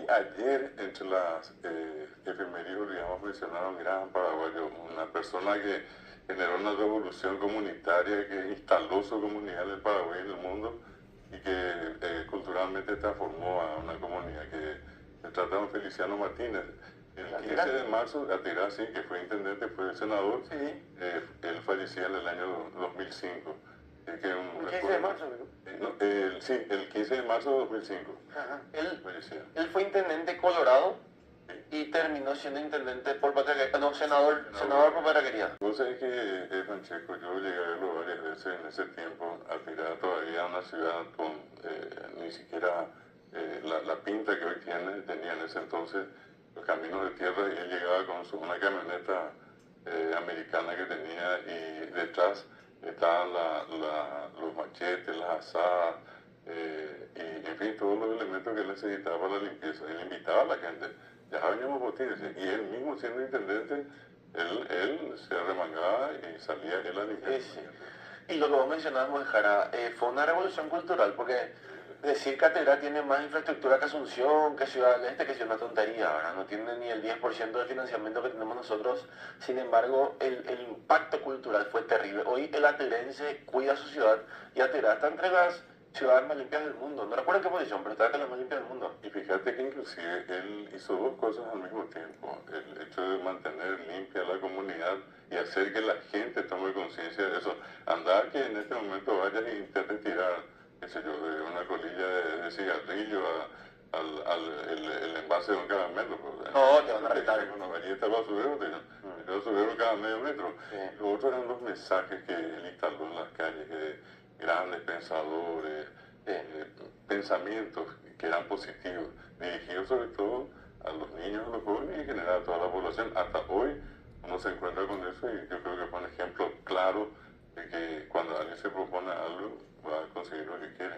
ayer, entre las efemérides, digamos, mencionaron Gran Paraguayo, una persona que generó una revolución comunitaria, que instaló su comunidad en el Paraguay y en el mundo, y que culturalmente transformó a una comunidad que se trata de Feliciano Martínez. El 15 de marzo, Atirá, sí, que fue intendente, fue senador, Sí. Él falleció en el año 2005. Que El 15 de marzo, ¿no? Sí, el 15 de marzo de 2005. Ajá. Falleció. Él fue intendente de Colorado Sí. y terminó siendo intendente por Patria, no, senador por Patria. Vos sabés que, Francesco, yo llegué a verlo varias veces en ese tiempo, Atirá todavía una ciudad con ni siquiera la pinta que hoy tiene, tenía en ese entonces los caminos de tierra, y él llegaba con una camioneta americana que tenía, y detrás estaban los machetes, las asadas, y en fin, todos los elementos que él necesitaba para la limpieza. Él invitaba a la gente, ya veníamos botines, y él mismo siendo intendente, él se arremangaba y salía él a limpiar. Sí. Y lo que vos mencionabas, Mojara, fue una revolución cultural, porque decir que Atirá tiene más infraestructura que Asunción, que Ciudad del Este, que es una tontería, ¿verdad? No tiene ni el 10% de financiamiento que tenemos nosotros. Sin embargo, el impacto cultural fue terrible. Hoy el atirense cuida su ciudad, y Atirá está entre las ciudades más limpias del mundo. No recuerdo en qué posición, pero está entre las más limpias del mundo. Y fíjate que inclusive él hizo dos cosas al mismo tiempo. El hecho de mantener limpia la comunidad y hacer que la gente tome conciencia de eso. Andar que en este momento vayas y intentes tirar, qué sé yo, de una colilla de cigarrillo el envase de un caramelo. Pues, No, te van a retar. Una galleta de basurero, el basurero cada medio metro. Sí. Lo otro eran los mensajes que él instaló en las calles, que grandes pensadores, pensamientos que eran positivos, dirigidos sobre todo a los niños, a los jóvenes y en general a toda la población. Hasta hoy uno se encuentra con eso, y yo creo que fue un ejemplo claro de que cuando alguien se propone algo va a conseguir lo que quiere.